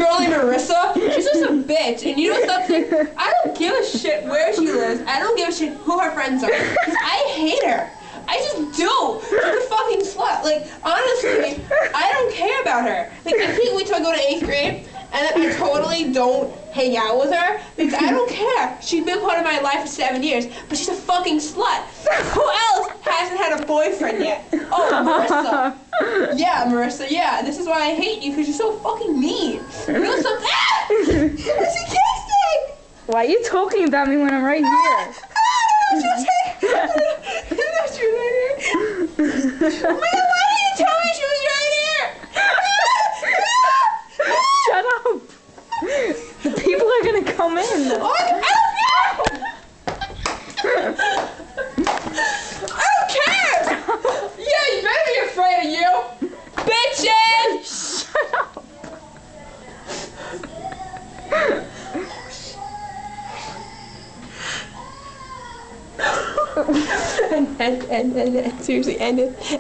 girl named Marissa. She's just a bitch. And you know something? I don't give a shit where she lives. I don't give a shit who her friends are. 'Cause I hate her. I just do. She's a fucking slut. Like, honestly, I don't care about her. Like, I can't wait till I go to 8th grade and then I totally don't hang out with her because I don't care. She's been part of my life for 7 years, but she's a fucking slut. Who else hasn't had a boyfriend yet? Oh, Marissa. Yeah, Marissa, yeah. This is why I hate you, because you're so fucking mean. You know something? Ah! She kissed me! Why are you talking about me when I'm right here? She was right here. Oh my God, why didn't you tell me she was right here? Shut up! The people are gonna come in. Oh, I don't know! I don't care! Yeah, you better be afraid of you! Bitches! Shut up! And seriously, end it.